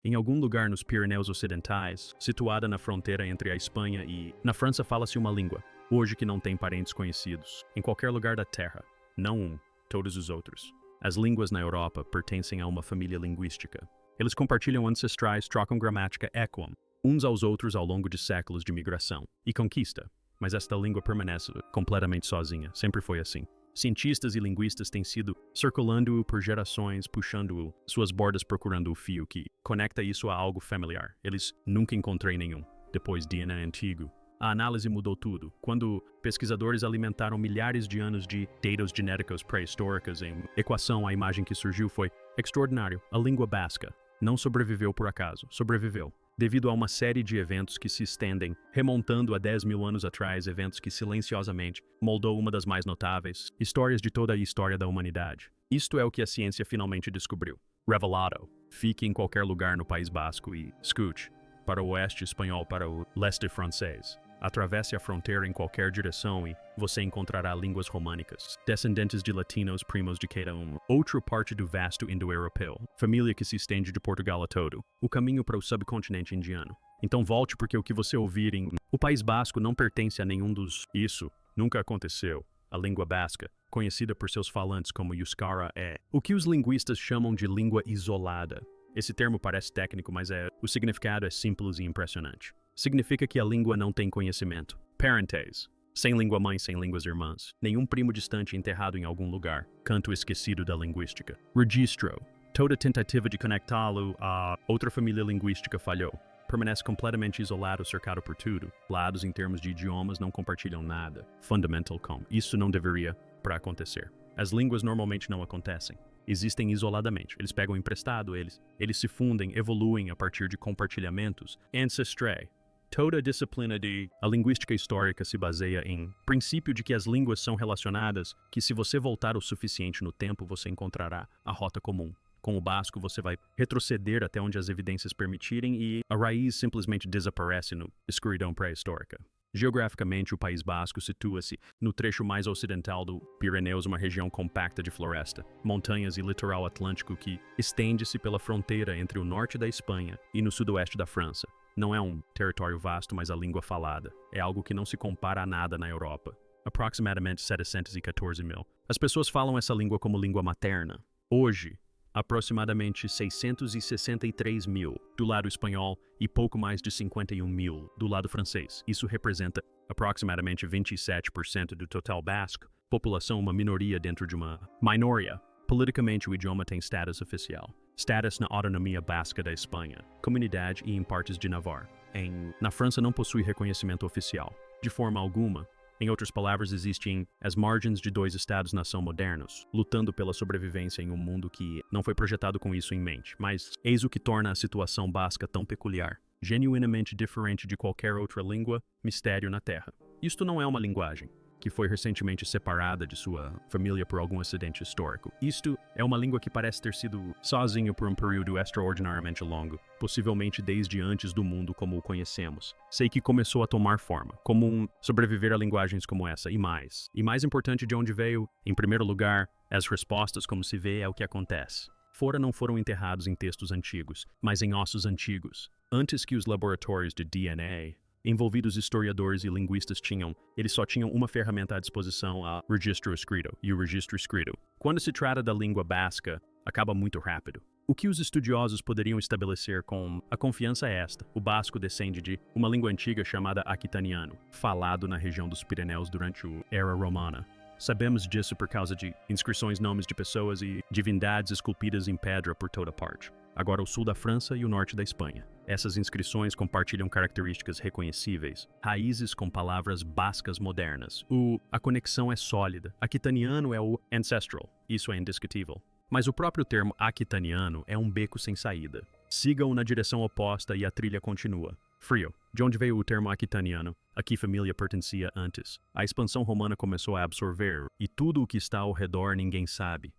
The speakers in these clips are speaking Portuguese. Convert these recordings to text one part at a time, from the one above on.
em algum lugar nos Pirineus Ocidentais, situada na fronteira entre a Espanha e... Na França fala-se uma língua, hoje que não tem parentes conhecidos, em qualquer lugar da Terra. Não um, todos os outros. As línguas na Europa pertencem a uma família linguística. Eles compartilham ancestrais, trocam gramática, ecoam uns aos outros ao longo de séculos de migração e conquista. Mas esta língua permanece completamente sozinha, sempre foi assim. Cientistas e linguistas têm sido circulando-o por gerações, puxando-o, suas bordas procurando o fio que conecta isso a algo familiar. Eles nunca encontrei nenhum. Depois DNA antigo. A análise mudou tudo. Quando pesquisadores alimentaram milhares de anos de dados genéticos pré-históricos em equação, a imagem que surgiu foi extraordinário. A língua basca não sobreviveu por acaso, sobreviveu devido a uma série de eventos que se estendem, remontando a 10 mil anos atrás, eventos que silenciosamente moldou uma das mais notáveis histórias de toda a história da humanidade. Isto é o que a ciência finalmente descobriu. Revelado. Fique em qualquer lugar no País Basco e escute, para o oeste espanhol, para o leste francês. Atravesse a fronteira em qualquer direção e você encontrará línguas românicas, descendentes de latinos primos de cada um. Outra parte do vasto indo-europeu, família que se estende de Portugal a todo, o caminho para o subcontinente indiano. Então volte porque o que você ouvir em... O País Basco não pertence a nenhum dos... Isso nunca aconteceu. A língua basca, conhecida por seus falantes como Euskara, é o que os linguistas chamam de língua isolada. Esse termo parece técnico, mas o significado é simples e impressionante. Significa que a língua não tem conhecimento. Parentes. Sem língua mãe, sem línguas irmãs. Nenhum primo distante enterrado em algum lugar. Canto esquecido da linguística. Registro. Toda tentativa de conectá-lo a outra família linguística falhou. Permanece completamente isolado, cercado por tudo. Lados em termos de idiomas não compartilham nada. Fundamental como. Isso não deveria para acontecer. As línguas normalmente não acontecem. Existem isoladamente. Eles pegam emprestado, eles se fundem, evoluem a partir de compartilhamentos. Ancestry. Toda a disciplina de a linguística histórica se baseia em princípio de que as línguas são relacionadas, que se você voltar o suficiente no tempo, você encontrará a rota comum. Com o basco, você vai retroceder até onde as evidências permitirem e a raiz simplesmente desaparece no escuridão pré-histórica. Geograficamente, o País Basco situa-se no trecho mais ocidental do Pirineus, uma região compacta de floresta, montanhas e litoral atlântico que estende-se pela fronteira entre o norte da Espanha e no sudoeste da França. Não é um território vasto, mas a língua falada. É algo que não se compara a nada na Europa. Aproximadamente 714 mil. As pessoas falam essa língua como língua materna. Hoje, aproximadamente 663 mil do lado espanhol e pouco mais de 51 mil do lado francês. Isso representa aproximadamente 27% do total basco, população uma minoria dentro de uma minoria. Politicamente, o idioma tem status oficial. Status na autonomia basca da Espanha, comunidade e em partes de Navarra. Na França não possui reconhecimento oficial, de forma alguma. Em outras palavras, existem as margens de dois estados-nação modernos, lutando pela sobrevivência em um mundo que não foi projetado com isso em mente. Mas eis o que torna a situação basca tão peculiar, genuinamente diferente de qualquer outra língua, mistério na Terra. Isto não é uma linguagem que foi recentemente separada de sua família por algum acidente histórico. Isto é uma língua que parece ter sido sozinho por um período extraordinariamente longo, possivelmente desde antes do mundo como o conhecemos. Sei que começou a tomar forma, comum sobreviver a linguagens como essa, e mais. E mais importante de onde veio, em primeiro lugar, as respostas como se vê é o que acontece. Fora não foram enterrados em textos antigos, mas em ossos antigos. Antes que os laboratórios de DNA envolvidos historiadores e linguistas eles só tinham uma ferramenta à disposição, a registro escrito, e o registro escrito. Quando se trata da língua basca, acaba muito rápido. O que os estudiosos poderiam estabelecer com a confiança é esta. O basco descende de uma língua antiga chamada aquitaniano, falado na região dos Pirineus durante a Era Romana. Sabemos disso por causa de inscrições, nomes de pessoas e divindades esculpidas em pedra por toda parte. Agora o sul da França e o norte da Espanha. Essas inscrições compartilham características reconhecíveis, raízes com palavras bascas modernas. A conexão é sólida. Aquitaniano é o ancestral, isso é indiscutível. Mas o próprio termo aquitaniano é um beco sem saída. Siga-o na direção oposta e a trilha continua. Frio. De onde veio o termo aquitaniano? A que família pertencia antes? A expansão romana começou a absorver, e tudo o que está ao redor ninguém sabe.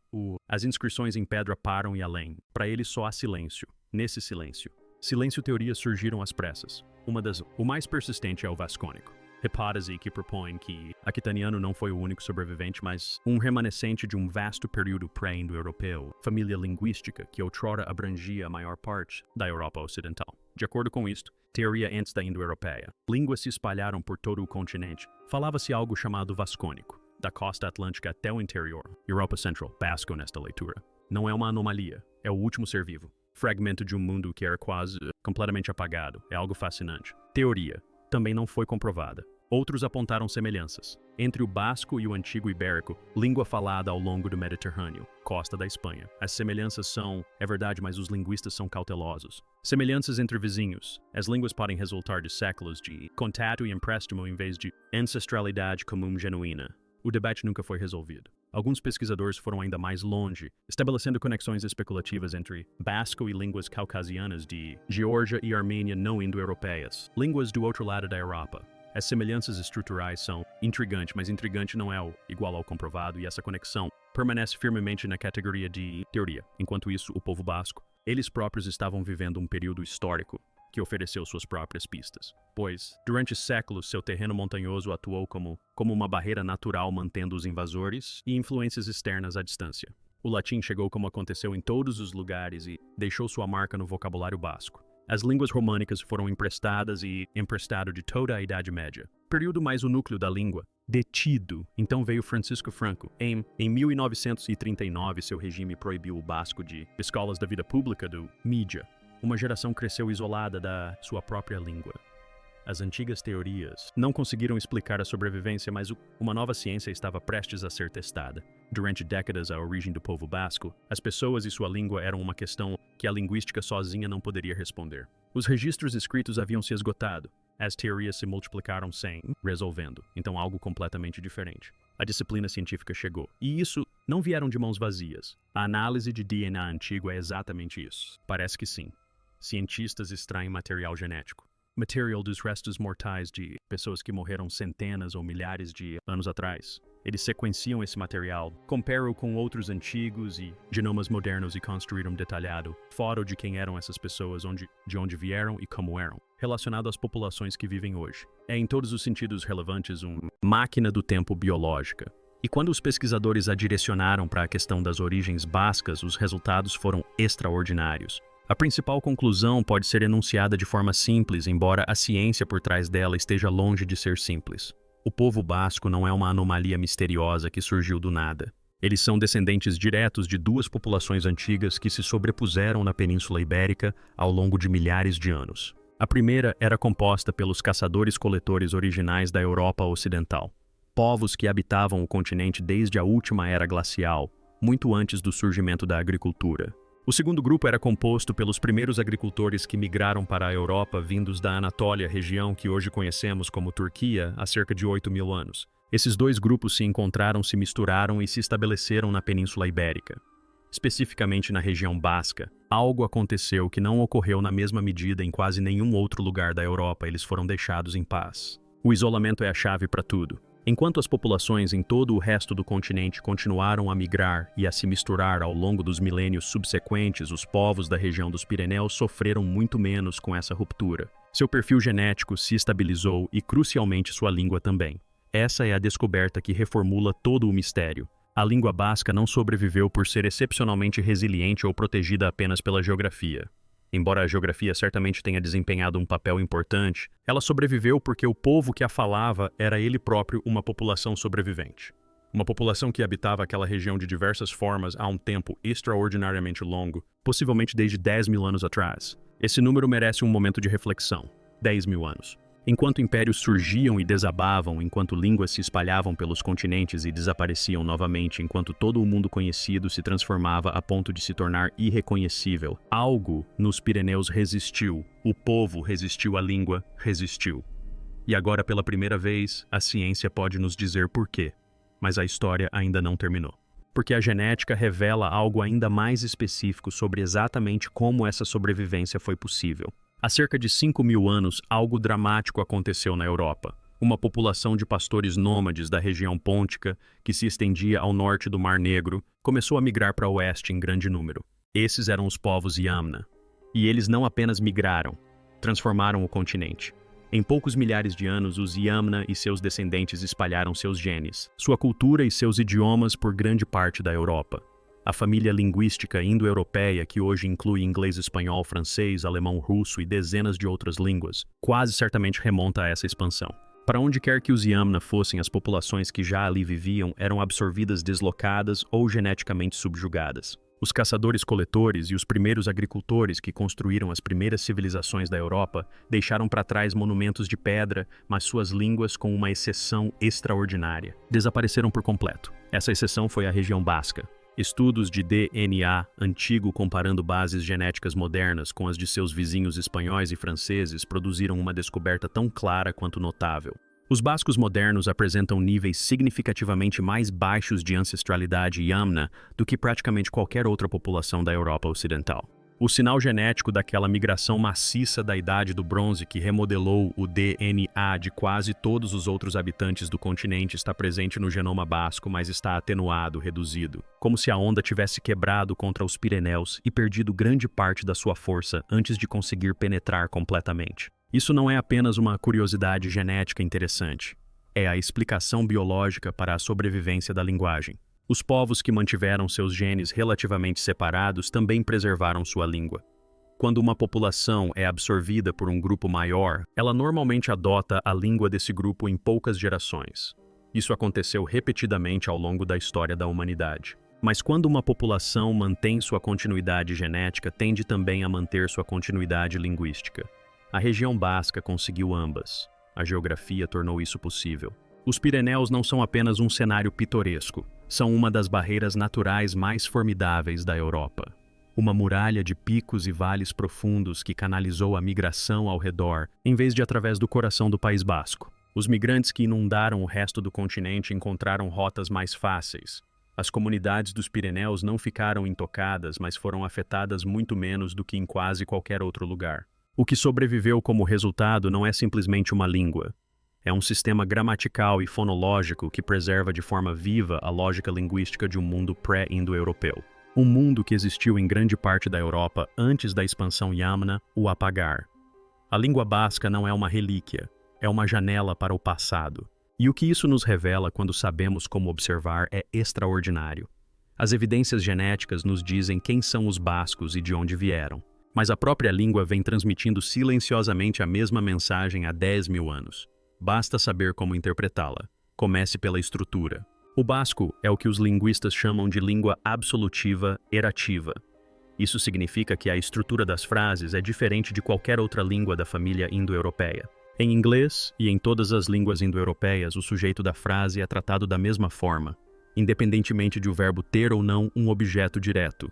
As inscrições em pedra param e além. Para ele só há silêncio. Nesse silêncio, teorias surgiram às pressas. O mais persistente é o vascônico. hipótese que propõe que aquitaniano não foi o único sobrevivente, mas um remanescente de um vasto período pré-indo-europeu, família linguística que outrora abrangia a maior parte da Europa Ocidental. De acordo com isto, teoria antes da Indo-Europeia, línguas se espalharam por todo o continente. Falava-se algo chamado vascônico, da costa atlântica até o interior, Europa Central, basco nesta leitura. Não é uma anomalia, é o último ser vivo. Fragmento de um mundo que era quase completamente apagado. É algo fascinante. Teoria também não foi comprovada. Outros apontaram semelhanças entre o basco e o antigo ibérico, língua falada ao longo do Mediterrâneo, costa da Espanha. As semelhanças são, é verdade, mas os linguistas são cautelosos. Semelhanças entre vizinhos. As línguas podem resultar de séculos de contato e empréstimo em vez de ancestralidade comum genuína. O debate nunca foi resolvido. Alguns pesquisadores foram ainda mais longe, estabelecendo conexões especulativas entre basco e línguas caucasianas de Geórgia e Armênia não indo-europeias, línguas do outro lado da Europa. As semelhanças estruturais são intrigantes, mas intrigante não é igual ao comprovado, e essa conexão permanece firmemente na categoria de teoria. Enquanto isso, o povo basco, eles próprios estavam vivendo um período histórico que ofereceu suas próprias pistas, pois, durante séculos, seu terreno montanhoso atuou como uma barreira natural mantendo os invasores e influências externas à distância. O latim chegou como aconteceu em todos os lugares e deixou sua marca no vocabulário basco. As línguas românicas foram emprestadas e emprestado de toda a Idade Média. Período mais o núcleo da língua, detido. Então veio Francisco Franco. Em 1939, seu regime proibiu o basco de escolas da vida pública do mídia. Uma geração cresceu isolada da sua própria língua. As antigas teorias não conseguiram explicar a sobrevivência, mas uma nova ciência estava prestes a ser testada. Durante décadas, a origem do povo basco, as pessoas e sua língua eram uma questão que a linguística sozinha não poderia responder. Os registros escritos haviam se esgotado. As teorias se multiplicaram sem resolvendo, então algo completamente diferente. A disciplina científica chegou. E isso não vieram de mãos vazias. A análise de DNA antigo é exatamente isso. Parece que sim. Cientistas extraem material genético. Material dos restos mortais de pessoas que morreram centenas ou milhares de anos atrás. Eles sequenciam esse material, comparam com outros antigos e genomas modernos e construíram um detalhado fórum de quem eram essas pessoas, de onde vieram e como eram, relacionado às populações que vivem hoje. É em todos os sentidos relevantes uma máquina do tempo biológica. E quando os pesquisadores a direcionaram para a questão das origens bascas, os resultados foram extraordinários. A principal conclusão pode ser enunciada de forma simples, embora a ciência por trás dela esteja longe de ser simples. O povo basco não é uma anomalia misteriosa que surgiu do nada. Eles são descendentes diretos de duas populações antigas que se sobrepuseram na Península Ibérica ao longo de milhares de anos. A primeira era composta pelos caçadores-coletores originais da Europa Ocidental, povos que habitavam o continente desde a última era glacial, muito antes do surgimento da agricultura. O segundo grupo era composto pelos primeiros agricultores que migraram para a Europa vindos da Anatólia, região que hoje conhecemos como Turquia, há cerca de 8.000 anos. Esses dois grupos se encontraram, se misturaram e se estabeleceram na Península Ibérica. Especificamente na região basca, algo aconteceu que não ocorreu na mesma medida em quase nenhum outro lugar da Europa. Eles foram deixados em paz. O isolamento é a chave para tudo. Enquanto as populações em todo o resto do continente continuaram a migrar e a se misturar ao longo dos milênios subsequentes, os povos da região dos Pirineus sofreram muito menos com essa ruptura. Seu perfil genético se estabilizou e, crucialmente, sua língua também. Essa é a descoberta que reformula todo o mistério. A língua basca não sobreviveu por ser excepcionalmente resiliente ou protegida apenas pela geografia. Embora a geografia certamente tenha desempenhado um papel importante, ela sobreviveu porque o povo que a falava era ele próprio uma população sobrevivente. Uma população que habitava aquela região de diversas formas há um tempo extraordinariamente longo, possivelmente desde 10.000 anos atrás. Esse número merece um momento de reflexão. 10.000 anos. Enquanto impérios surgiam e desabavam, enquanto línguas se espalhavam pelos continentes e desapareciam novamente, enquanto todo o mundo conhecido se transformava a ponto de se tornar irreconhecível, algo nos Pirineus resistiu. O povo resistiu à língua, resistiu. E agora, pela primeira vez, a ciência pode nos dizer por quê. Mas a história ainda não terminou. Porque a genética revela algo ainda mais específico sobre exatamente como essa sobrevivência foi possível. Há cerca de 5.000 anos, algo dramático aconteceu na Europa. Uma população de pastores nômades da região pôntica, que se estendia ao norte do Mar Negro, começou a migrar para o oeste em grande número. Esses eram os povos Yamna. E eles não apenas migraram, transformaram o continente. Em poucos milhares de anos, os Yamna e seus descendentes espalharam seus genes, sua cultura e seus idiomas por grande parte da Europa. A família linguística indo-europeia, que hoje inclui inglês, espanhol, francês, alemão, russo e dezenas de outras línguas, quase certamente remonta a essa expansão. Para onde quer que os Yamna fossem, as populações que já ali viviam eram absorvidas, deslocadas ou geneticamente subjugadas. Os caçadores-coletores e os primeiros agricultores que construíram as primeiras civilizações da Europa deixaram para trás monumentos de pedra, mas suas línguas, com uma exceção extraordinária, desapareceram por completo. Essa exceção foi a região basca. Estudos de DNA antigo comparando bases genéticas modernas com as de seus vizinhos espanhóis e franceses produziram uma descoberta tão clara quanto notável. Os bascos modernos apresentam níveis significativamente mais baixos de ancestralidade Yamna do que praticamente qualquer outra população da Europa Ocidental. O sinal genético daquela migração maciça da Idade do Bronze que remodelou o DNA de quase todos os outros habitantes do continente está presente no genoma basco, mas está atenuado, reduzido, como se a onda tivesse quebrado contra os Pirineus e perdido grande parte da sua força antes de conseguir penetrar completamente. Isso não é apenas uma curiosidade genética interessante. É a explicação biológica para a sobrevivência da linguagem. Os povos que mantiveram seus genes relativamente separados também preservaram sua língua. Quando uma população é absorvida por um grupo maior, ela normalmente adota a língua desse grupo em poucas gerações. Isso aconteceu repetidamente ao longo da história da humanidade. Mas quando uma população mantém sua continuidade genética, tende também a manter sua continuidade linguística. A região basca conseguiu ambas. A geografia tornou isso possível. Os Pirineus não são apenas um cenário pitoresco, são uma das barreiras naturais mais formidáveis da Europa. Uma muralha de picos e vales profundos que canalizou a migração ao redor, em vez de através do coração do País Basco. Os migrantes que inundaram o resto do continente encontraram rotas mais fáceis. As comunidades dos Pirineus não ficaram intocadas, mas foram afetadas muito menos do que em quase qualquer outro lugar. O que sobreviveu como resultado não é simplesmente uma língua. É um sistema gramatical e fonológico que preserva de forma viva a lógica linguística de um mundo pré-indo-europeu. Um mundo que existiu em grande parte da Europa antes da expansão Yamna o apagar. A língua basca não é uma relíquia, é uma janela para o passado. E o que isso nos revela quando sabemos como observar é extraordinário. As evidências genéticas nos dizem quem são os bascos e de onde vieram. Mas a própria língua vem transmitindo silenciosamente a mesma mensagem há 10.000 anos. Basta saber como interpretá-la. Comece pela estrutura. O basco é o que os linguistas chamam de língua absolutiva erativa. Isso significa que a estrutura das frases é diferente de qualquer outra língua da família indo-europeia. Em inglês e em todas as línguas indo-europeias, o sujeito da frase é tratado da mesma forma, independentemente de o verbo ter ou não um objeto direto.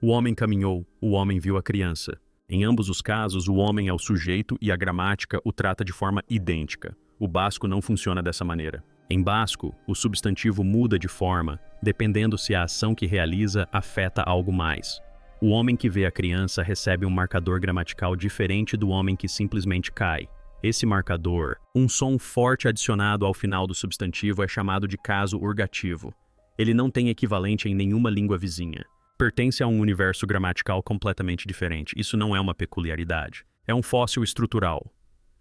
O homem caminhou, o homem viu a criança. Em ambos os casos, o homem é o sujeito e a gramática o trata de forma idêntica. O basco não funciona dessa maneira. Em basco, o substantivo muda de forma, dependendo se a ação que realiza afeta algo mais. O homem que vê a criança recebe um marcador gramatical diferente do homem que simplesmente cai. Esse marcador, um som forte adicionado ao final do substantivo, é chamado de caso urgativo. Ele não tem equivalente em nenhuma língua vizinha. Pertence a um universo gramatical completamente diferente. Isso não é uma peculiaridade. É um fóssil estrutural.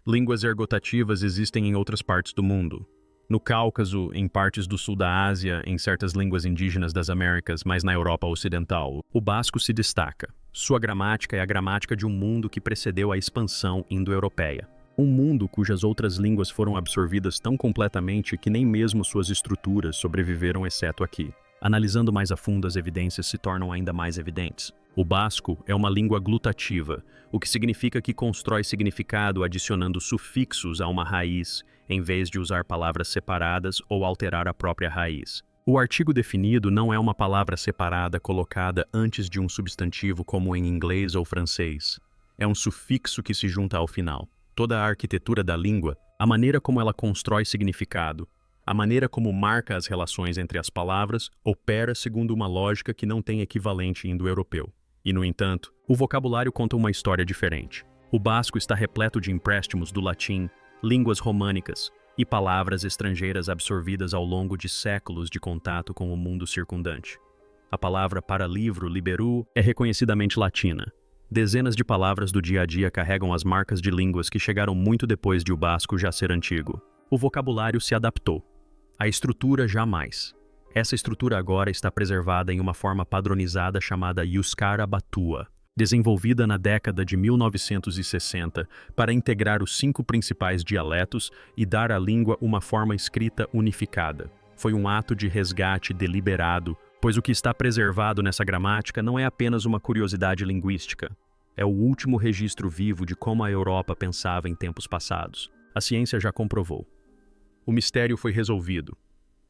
Línguas ergotativas existem em outras partes do mundo. No Cáucaso, em partes do sul da Ásia, em certas línguas indígenas das Américas, mas na Europa Ocidental, o basco se destaca. Sua gramática é a gramática de um mundo que precedeu a expansão indo-europeia. Um mundo cujas outras línguas foram absorvidas tão completamente que nem mesmo suas estruturas sobreviveram exceto aqui. Analisando mais a fundo, as evidências se tornam ainda mais evidentes. O basco é uma língua glutativa, o que significa que constrói significado adicionando sufixos a uma raiz, em vez de usar palavras separadas ou alterar a própria raiz. O artigo definido não é uma palavra separada colocada antes de um substantivo como em inglês ou francês. É um sufixo que se junta ao final. Toda a arquitetura da língua, a maneira como ela constrói significado, a maneira como marca as relações entre as palavras, opera segundo uma lógica que não tem equivalente indo-europeu. E, no entanto, o vocabulário conta uma história diferente. O basco está repleto de empréstimos do latim, línguas românicas e palavras estrangeiras absorvidas ao longo de séculos de contato com o mundo circundante. A palavra para livro, liberu, é reconhecidamente latina. Dezenas de palavras do dia a dia carregam as marcas de línguas que chegaram muito depois de o basco já ser antigo. O vocabulário se adaptou. A estrutura jamais. Essa estrutura agora está preservada em uma forma padronizada chamada Euskara Batua, desenvolvida na década de 1960 para integrar os 5 principais dialetos e dar à língua uma forma escrita unificada. Foi um ato de resgate deliberado, pois o que está preservado nessa gramática não é apenas uma curiosidade linguística. É o último registro vivo de como a Europa pensava em tempos passados. A ciência já comprovou. O mistério foi resolvido.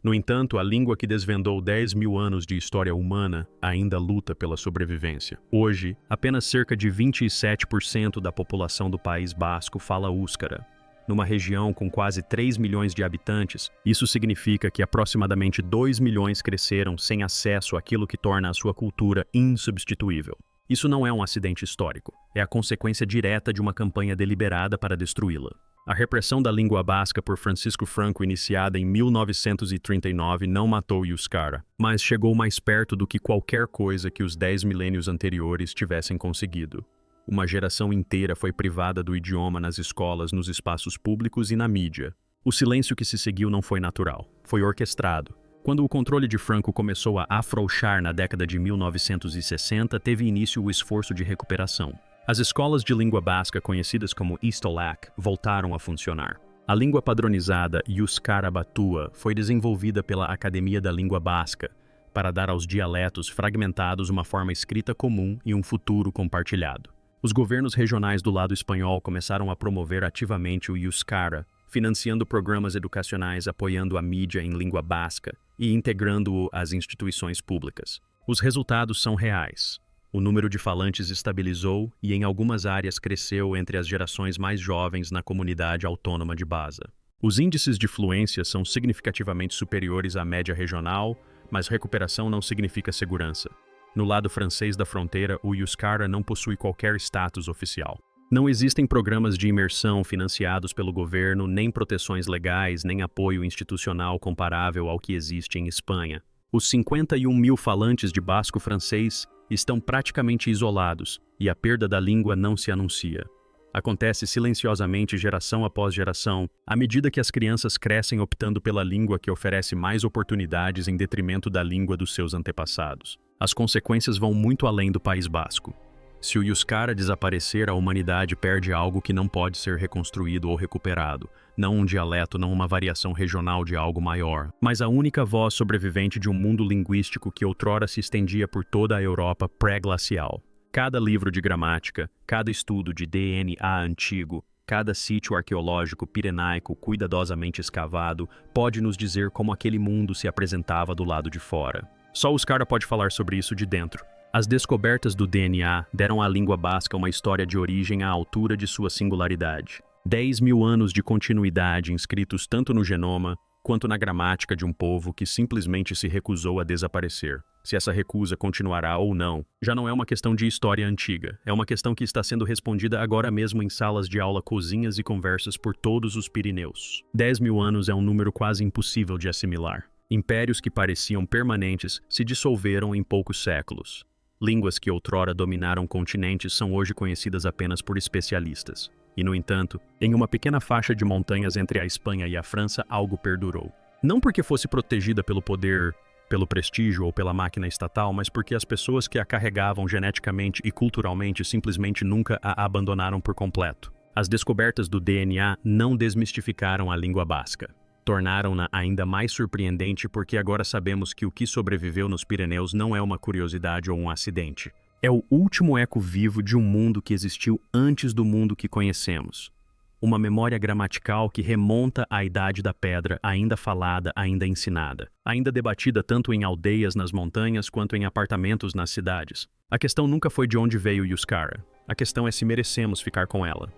No entanto, a língua que desvendou 10.000 anos de história humana ainda luta pela sobrevivência. Hoje, apenas cerca de 27% da população do País Basco fala úscara. Numa região com quase 3 milhões de habitantes, isso significa que aproximadamente 2 milhões cresceram sem acesso àquilo que torna a sua cultura insubstituível. Isso não é um acidente histórico, é a consequência direta de uma campanha deliberada para destruí-la. A repressão da língua basca por Francisco Franco, iniciada em 1939, não matou Euskara, mas chegou mais perto do que qualquer coisa que os 10 milênios anteriores tivessem conseguido. Uma geração inteira foi privada do idioma nas escolas, nos espaços públicos e na mídia. O silêncio que se seguiu não foi natural, foi orquestrado. Quando o controle de Franco começou a afrouxar na década de 1960, teve início o esforço de recuperação. As escolas de língua basca, conhecidas como Istolak, voltaram a funcionar. A língua padronizada Euskara Batua foi desenvolvida pela Academia da Língua Basca para dar aos dialetos fragmentados uma forma escrita comum e um futuro compartilhado. Os governos regionais do lado espanhol começaram a promover ativamente o Euskara, financiando programas educacionais, apoiando a mídia em língua basca e integrando-o às instituições públicas. Os resultados são reais. O número de falantes estabilizou e em algumas áreas cresceu entre as gerações mais jovens na comunidade autônoma de Baza. Os índices de fluência são significativamente superiores à média regional, mas recuperação não significa segurança. No lado francês da fronteira, o Euskara não possui qualquer status oficial. Não existem programas de imersão financiados pelo governo, nem proteções legais, nem apoio institucional comparável ao que existe em Espanha. Os 51 mil falantes de basco francês estão praticamente isolados e a perda da língua não se anuncia. Acontece silenciosamente geração após geração, à medida que as crianças crescem optando pela língua que oferece mais oportunidades em detrimento da língua dos seus antepassados. As consequências vão muito além do País Basco. Se o Euskara desaparecer, a humanidade perde algo que não pode ser reconstruído ou recuperado. Não um dialeto, não uma variação regional de algo maior, mas a única voz sobrevivente de um mundo linguístico que outrora se estendia por toda a Europa pré-glacial. Cada livro de gramática, cada estudo de DNA antigo, cada sítio arqueológico pirenaico cuidadosamente escavado pode nos dizer como aquele mundo se apresentava do lado de fora. Só o Euskara pode falar sobre isso de dentro. As descobertas do DNA deram à língua basca uma história de origem à altura de sua singularidade. 10.000 anos de continuidade inscritos tanto no genoma quanto na gramática de um povo que simplesmente se recusou a desaparecer. Se essa recusa continuará ou não, já não é uma questão de história antiga. É uma questão que está sendo respondida agora mesmo em salas de aula, cozinhas e conversas por todos os Pirineus. 10.000 anos é um número quase impossível de assimilar. Impérios que pareciam permanentes se dissolveram em poucos séculos. Línguas que outrora dominaram continentes são hoje conhecidas apenas por especialistas. E, no entanto, em uma pequena faixa de montanhas entre a Espanha e a França, algo perdurou. Não porque fosse protegida pelo poder, pelo prestígio ou pela máquina estatal, mas porque as pessoas que a carregavam geneticamente e culturalmente simplesmente nunca a abandonaram por completo. As descobertas do DNA não desmistificaram a língua basca. Tornaram-na ainda mais surpreendente porque agora sabemos que o que sobreviveu nos Pirineus não é uma curiosidade ou um acidente. É o último eco vivo de um mundo que existiu antes do mundo que conhecemos. Uma memória gramatical que remonta à Idade da Pedra, ainda falada, ainda ensinada. Ainda debatida tanto em aldeias nas montanhas quanto em apartamentos nas cidades. A questão nunca foi de onde veio Euskara. A questão é se merecemos ficar com ela.